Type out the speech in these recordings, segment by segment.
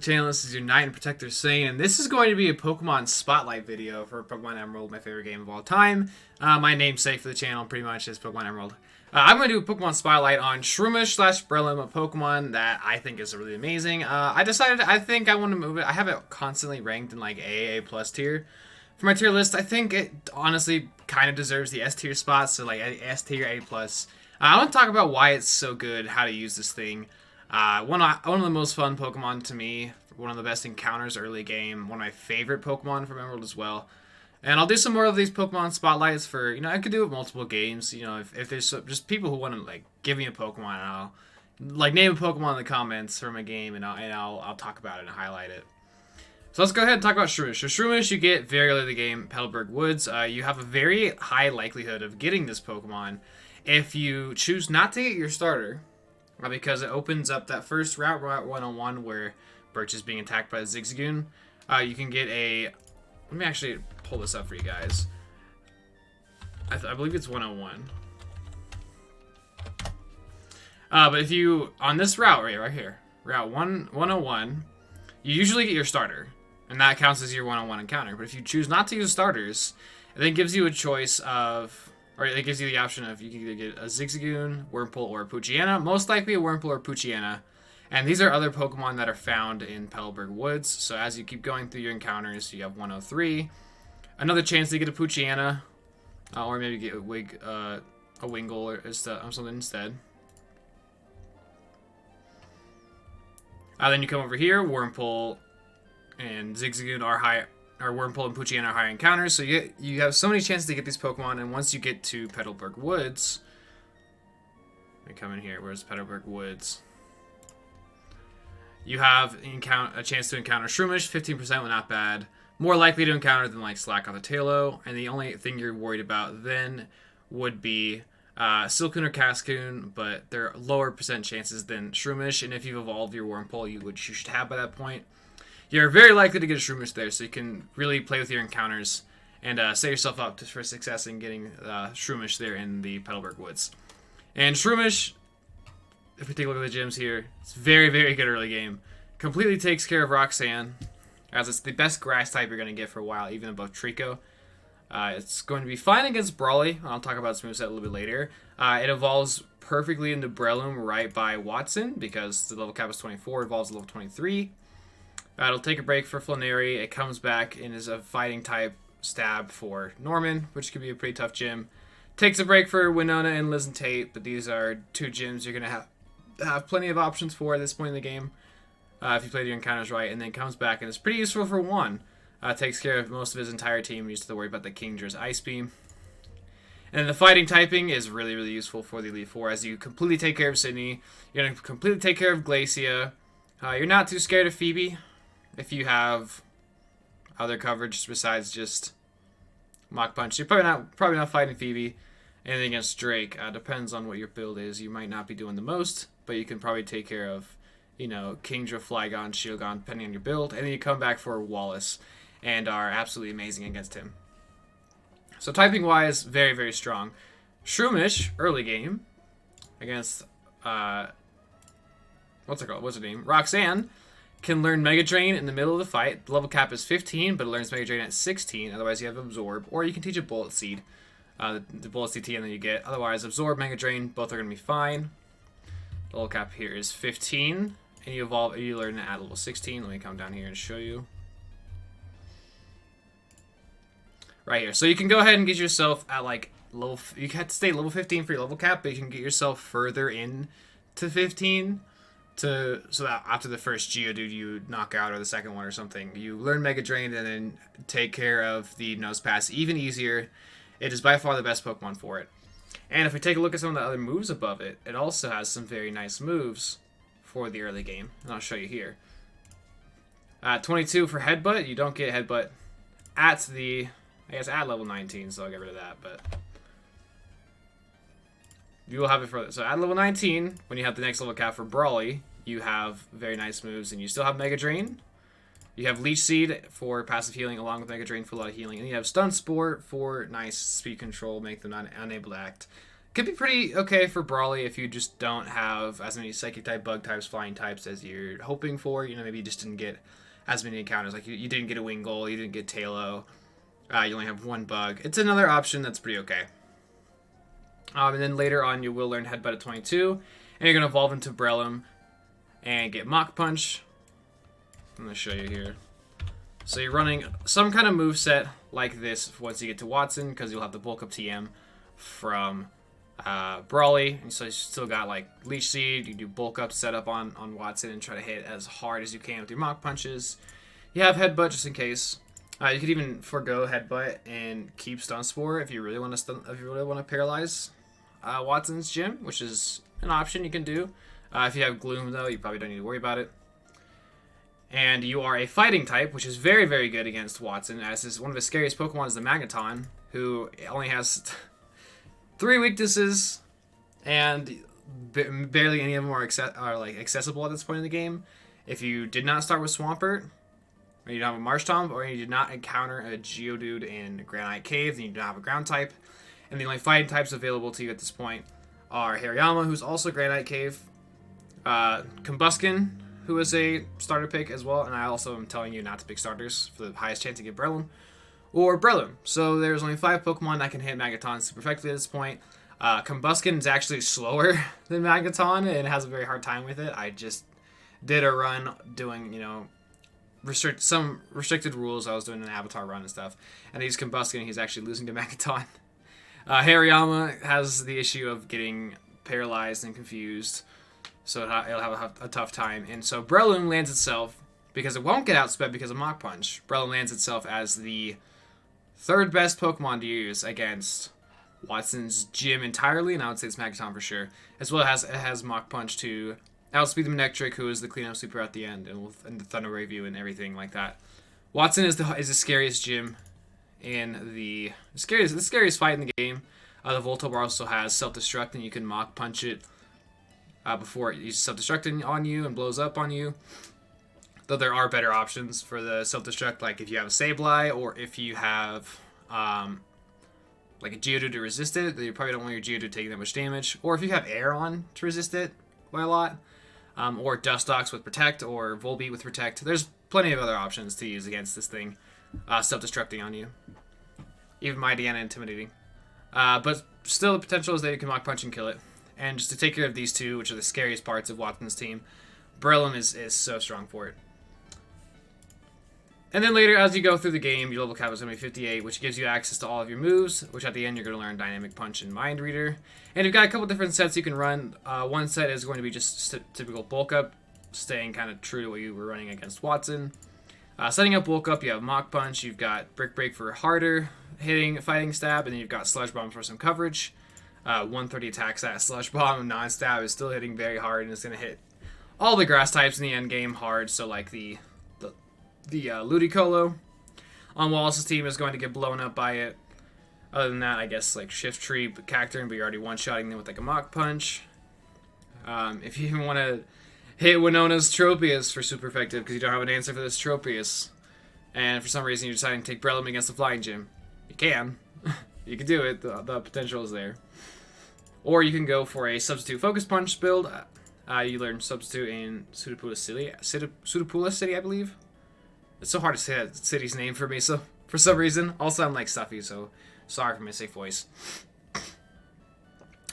Channel, this is your Knight and Protector Sane, and this is going to be a Pokemon Spotlight video for Pokemon Emerald, my favorite game of all time. My namesake for the channel pretty much is Pokemon Emerald. I'm going to do a Pokemon Spotlight on Shroomish / Breloom, a Pokemon that I think is really amazing. I think I want to move it. I have it constantly ranked in like AA plus tier. For my tier list, I think it honestly kind of deserves the S tier spot, so like S tier, A plus. I want to talk about why it's so good, how to use this thing. One of the most fun Pokemon to me, one of the best encounters early game, one of my favorite Pokemon from Emerald as well. And I'll do some more of these Pokemon spotlights for, I could do it multiple games, if there's just people who want to, like, give me a Pokemon, and I'll, like, name a Pokemon in the comments from a game, and I'll talk about it and highlight it. So let's go ahead and talk about Shroomish. So Shroomish you get very early in the game, Petalburg Woods. You have a very high likelihood of getting this Pokemon if you choose not to get your starter, because it opens up that first Route 101 where Birch is being attacked by the Zigzagoon. You can get a... Let me actually pull this up for you guys. I believe it's 101. But if you... On this route right here, Route 101, you usually get your starter. And that counts as your 101 encounter. But if you choose not to use starters, it then gives you a choice of... Or it gives you the option of you can either get a Zigzagoon, Wurmple, or a Poochyena. Most likely a Wurmple or Poochyena. And these are other Pokemon that are found in Petalburg Woods. So as you keep going through your encounters, you have 103. Another chance to get a Poochyena. Or maybe get a Wingull or something instead. Then you come over here, Wurmple and Zigzagoon are high. Or Wurmple and Poochyena are high encounters, so you have so many chances to get these Pokemon, and once you get to Petalburg Woods... Let me come in here, where's Petalburg Woods? You have a chance to encounter Shroomish, 15% not bad. More likely to encounter than like Slack or Tailo, and the only thing you're worried about then would be Silcoon or Cascoon, but they're lower percent chances than Shroomish, and if you've evolved your Wurmple, you should have by that point. You're very likely to get a Shroomish there, so you can really play with your encounters and set yourself up for success in getting Shroomish there in the Petalburg Woods. And Shroomish, if we take a look at the gyms here, it's very, very good early game. Completely takes care of Roxanne, as it's the best grass type you're going to get for a while, even above Trico. It's going to be fine against Brawly. I'll talk about its moveset a little bit later. It evolves perfectly into Breloom right by Wattson, because the level cap is 24, it evolves to level 23. It'll take a break for Flannery. It comes back and is a fighting type stab for Norman, which could be a pretty tough gym. Takes a break for Winona and Liz and Tate, but these are two gyms you're going to have plenty of options for at this point in the game if you play your encounters right, and then comes back and it's pretty useful for one. Takes care of most of his entire team. Used to worry about the Kingdra's Ice Beam. And the fighting typing is really, really useful for the Elite Four as you completely take care of Sydney. You're going to completely take care of Glacia. You're not too scared of Phoebe if you have other coverage besides just Mach Punch. You're probably not fighting Phoebe. Anything against Drake depends on what your build is. You might not be doing the most, but you can probably take care of, Kingdra, Flygon, Shieldgon, depending on your build. And then you come back for Wallace and are absolutely amazing against him. So typing wise, very, very strong. Shroomish, early game, against what's her name? Roxanne. Can learn Mega Drain in the middle of the fight. The level cap is 15, but it learns Mega Drain at 16. Otherwise, you have Absorb, or you can teach a Bullet Seed. The Bullet Seed TM that you get. Otherwise, Absorb, Mega Drain, both are going to be fine. The level cap here is 15, and you learn it at level 16. Let me come down here and show you. Right here. So you can go ahead and get yourself at like level. You have to stay level 15 for your level cap, but you can get yourself further in to 15. So that after the first Geodude you knock out, or the second one or something, you learn Mega Drain and then take care of the Nosepass even easier. It is by far the best Pokemon for it. And if we take a look at some of the other moves above it, it also has some very nice moves for the early game. And I'll show you here. 22 for Headbutt. You don't get Headbutt at at level 19, so I'll get rid of that. But you will have it for so at level 19, when you have the next level cap for Brawly, you have very nice moves, and you still have Mega Drain. You have Leech Seed for passive healing, along with Mega Drain for a lot of healing, and you have Stun Spore for nice speed control, make them unable to act. Could be pretty okay for Brawly if you just don't have as many Psychic type, Bug types, Flying types as you're hoping for. You know, maybe you just didn't get as many encounters. Like you didn't get a Wingull, you didn't get Tailo. You only have one Bug. It's another option that's pretty okay. And then later on, you will learn Headbutt at 22, and you're gonna evolve into Breloom and get Mach Punch. I'm gonna show you here. So you're running some kind of moveset like this once you get to Wattson, because you'll have the bulk up TM from Brawly, and so you still got like Leech Seed. You do bulk up setup on Wattson and try to hit as hard as you can with your Mach Punches. You have Headbutt just in case. You could even forego Headbutt and keep Stun Spore if you really want to paralyze Wattson's gym, which is an option you can do. If you have Gloom though, you probably don't need to worry about it. And you are a fighting type, which is very, very good against Wattson, as one of his scariest Pokemon is the Magneton, who only has 3 weaknesses, and barely any of them are accessible at this point in the game. If you did not start with Swampert, or you don't have a Marsh Tomb, or you did not encounter a Geodude in Granite Cave, then you do not have a ground type. And the only fighting types available to you at this point are Hariyama, who's also Granite Cave, Combuskin, who is a starter pick as well, and I also am telling you not to pick starters for the highest chance to get Breloom, or Breloom. So there's only 5 Pokemon that can hit Magneton super effectively at this point. Combuskin is actually slower than Magneton and has a very hard time with it. I just did a run doing, you know, some restricted rules. I was doing an Avatar run and stuff, and he's Combuskin, he's actually losing to Magneton. Hariyama has the issue of getting paralyzed and confused, so it'll have a tough time. And so Breloom lands itself, because it won't get outsped because of Mach Punch. Breloom lands itself as the 3rd best Pokemon to use against Wattson's gym entirely, and I would say it's Magneton for sure. As well as it has Mach Punch to outspeed the Manectric, who is the cleanup super at the end, and the Thunder Wave you and everything like that. Wattson is the scariest gym in the scariest fight in the game. The Voltoball also has Self-Destruct, and you can Mach Punch it before it uses Self-Destruct on you and blows up on you. Though there are better options for the Self-Destruct, like if you have a Sableye, or if you have like a Geodude to resist it, then you probably don't want your Geodude taking that much damage. Or if you have Air on to resist it by a lot, or Dustox with Protect, or Volbeat with Protect. There's plenty of other options to use against this thing self-destructing on you. Even Mighty and Intimidating. But still, the potential is that you can Mach Punch and kill it. And just to take care of these two, which are the scariest parts of Wattson's team, Breloom is so strong for it. And then later, as you go through the game, your level cap is going to be 58, which gives you access to all of your moves, which at the end you're going to learn Dynamic Punch and Mind Reader. And you've got a couple different sets you can run. One set is going to be just typical Bulk Up, staying kind of true to what you were running against Wattson. Setting up Bulk Up, you have Mach Punch, you've got Brick Break for harder hitting, fighting stab, and then you've got Sludge Bomb for some coverage. 130 attacks at Sludge Bomb, non-stab is still hitting very hard, and it's going to hit all the grass types in the end game hard, so like the Ludicolo on Wallace's team is going to get blown up by it. Other than that, I guess like Shift Tree, Cacturne, but you're already one-shotting them with like a Mach Punch. If you even want to hit Winona's Tropius for super effective, because you don't have an answer for this Tropius, and for some reason you're deciding to take Breloom against the Flying Gym, you can. You can do it. The potential is there. Or you can go for a Substitute Focus Punch build. You learn Substitute in Sudapula City, I believe. It's so hard to say that city's name for me, so for some reason. Also, I'm like stuffy, so sorry for my safe voice.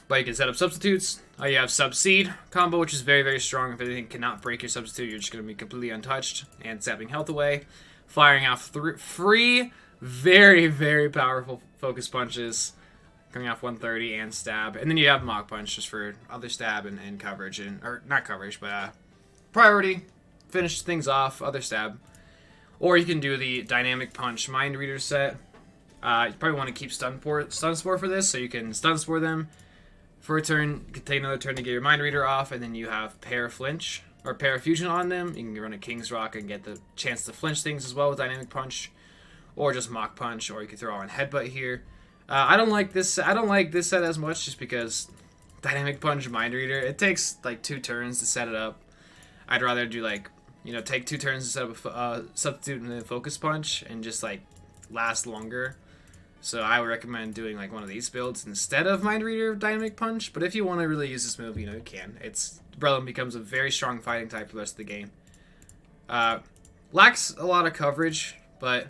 But you can set up substitutes. You have Sub-Seed combo, which is very, very strong. If anything cannot break your substitute, you're just going to be completely untouched and zapping health away. Firing off three very, very powerful focus punches, coming off 130 and stab. And then you have Mach Punch just for other stab and coverage, or not coverage, but priority. Finish things off, other stab. Or you can do the Dynamic Punch Mind Reader set. You probably want to keep Stun Spore for this, so you can Stun Spore them for a turn. You can take another turn to get your Mind Reader off, and then you have Paraflinch or Parafusion on them. You can run a King's Rock and get the chance to flinch things as well with Dynamic Punch, or just Mach Punch, or you can throw on Headbutt here. I don't like this set as much, just because Dynamic Punch Mind Reader, it takes like 2 turns to set it up. I'd rather do like, take 2 turns to set up a substitute and then Focus Punch and just like last longer. So I would recommend doing like one of these builds instead of Mind Reader Dynamic Punch. But if you want to really use this move, you can. Breloom becomes a very strong fighting type for the rest of the game. Lacks a lot of coverage, but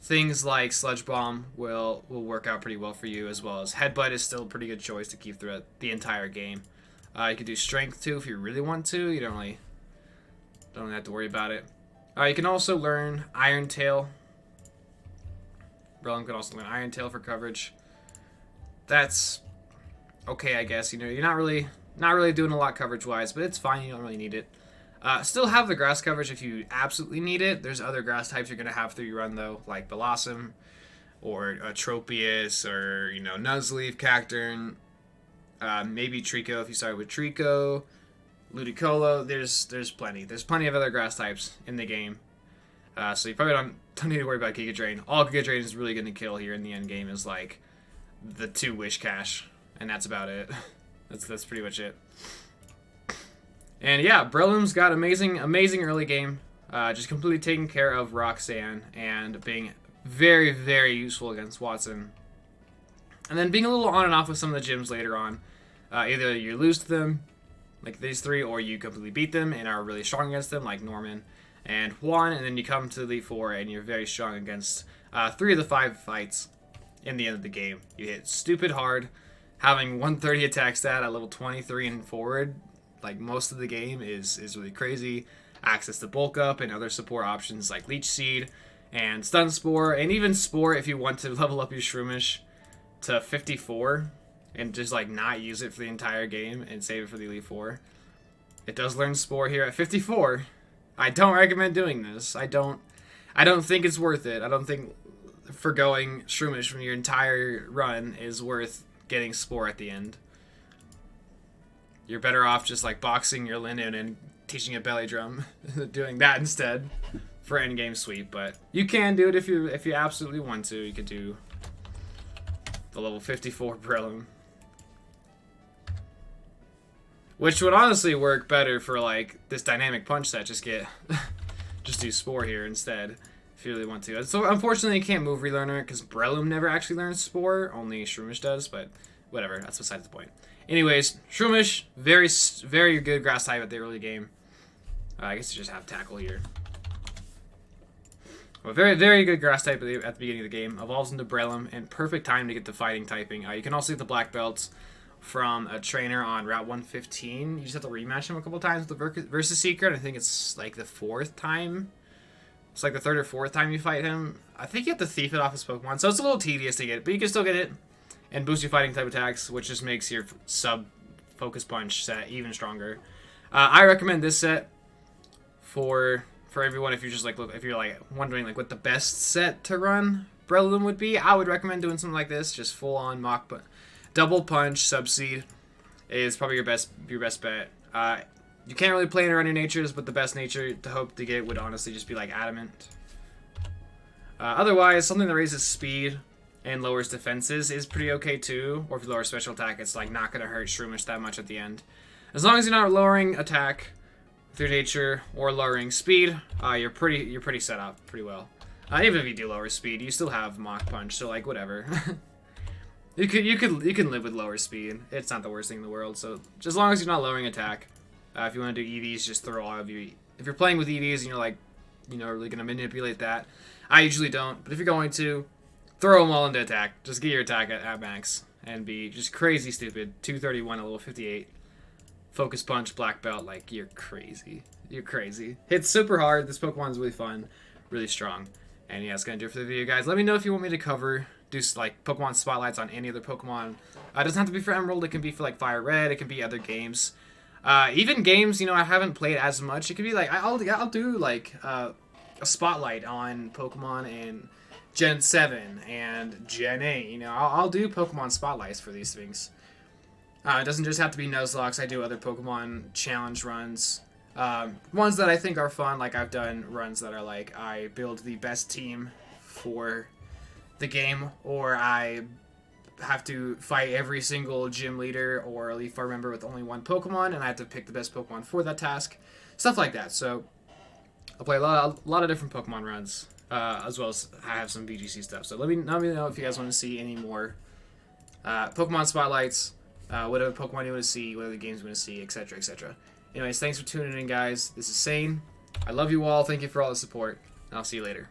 things like Sludge Bomb will work out pretty well for you, as well as Headbutt is still a pretty good choice to keep throughout the entire game. You can do Strength too if you really want to. You don't really have to worry about it. You can also learn Iron Tail. Breloom can also learn Iron Tail for coverage. That's okay, I guess. You're not really doing a lot coverage-wise, but it's fine. You don't really need it. Still have the grass coverage if you absolutely need it. There's other grass types you're going to have through your run, though, like Blossom or Tropius or, Nuzleaf, Cacturn, maybe Trico if you start with Trico, Ludicolo. There's plenty. There's plenty of other grass types in the game. So you probably don't need to worry about Giga Drain. All Giga Drain is really going to kill here in the end game is like the 2 Wish Cash, and that's about it. That's pretty much it. And yeah, Breloom's got amazing early game. Just completely taking care of Roxanne and being very, very useful against Wattson. And then being a little on and off with some of the gyms later on. Either you lose to them, like these 3, or you completely beat them and are really strong against them, like Norman and Juan, and then you come to Elite 4 and you're very strong against 3 of the 5 fights in the end of the game. You hit stupid hard, having 130 attack stat at level 23 and forward, like most of the game is really crazy. Access to Bulk Up and other support options like Leech Seed and Stun Spore, and even Spore if you want to level up your Shroomish to 54 and just like not use it for the entire game and save it for the Elite 4. It does learn Spore here at 54. I don't recommend doing this. I don't think it's worth it. I don't think forgoing Shroomish from your entire run is worth getting Spore at the end. You're better off just like boxing your Linden and teaching a belly drum, doing that instead for endgame sweep. But you can do it if you absolutely want to. You could do the level 54 Breloom, which would honestly work better for like this dynamic punch set. Just do Spore here instead if you really want to. So unfortunately you can't move relearner because Breloom never actually learns Spore, only Shroomish does, but whatever, that's besides the point. Anyways, Shroomish, very, very good grass type at the early game. I guess you just have Tackle here. A very, very good grass type at the beginning of the game. Evolves into Breloom, and perfect time to get the fighting typing. You can also get the black belts from a trainer on Route 115. You just have to rematch him a couple times with the Versus Secret. I think it's like the 4th time. It's like the 3rd or 4th time you fight him. I think you have to thief it off his Pokemon, so it's a little tedious to get, but you can still get it. And boost your fighting type attacks, which just makes your sub-focus punch set even stronger. I recommend this set for everyone. If you're just like wondering like what the best set to run Breloom would be, I would recommend doing something like this. Just full on double punch Subseed is probably your best bet. You can't really play in around your natures, but the best nature to hope to get would honestly just be like Adamant. Otherwise, something that raises speed and lowers defenses is pretty okay too. Or if you lower special attack, it's like not gonna hurt Shroomish that much at the end. As long as you're not lowering attack through nature or lowering speed, you're pretty set up pretty well. Even if you do lower speed, you still have Mach Punch, so like whatever. you can live with lower speed. It's not the worst thing in the world. So just as long as you're not lowering attack, if you want to do EVs, just throw all of you. If you're playing with EVs and you're like, really gonna manipulate that, I usually don't. But if you're going to, throw them all into attack. Just get your attack at max and be just crazy stupid. 231 at level 58. Focus Punch, Black Belt, like you're crazy. You're crazy. Hits super hard. This Pokemon's really fun, really strong. And yeah, that's gonna do it for the video, guys. Let me know if you want me to do like Pokemon spotlights on any other Pokemon. It doesn't have to be for Emerald. It can be for like Fire Red. It can be other games. Even games, I haven't played as much. It could be like I'll do like a spotlight on Pokemon and Gen 7 and Gen 8, I'll do Pokemon spotlights for these things. It doesn't just have to be Nuzlocke. I do other Pokemon challenge runs. Ones that I think are fun, like I've done runs that are like I build the best team for the game, or I have to fight every single gym leader or Elite 4 member with only one Pokemon, and I have to pick the best Pokemon for that task. Stuff like that. So I'll play a lot of different Pokemon runs. as well as I have some VGC stuff. So let me know if you guys want to see any more Pokemon spotlights, whatever Pokemon you want to see, whatever games you want to see, etc., etc. Anyways, thanks for tuning in, guys. This is Sane. I love you all. Thank you for all the support, and I'll see you later.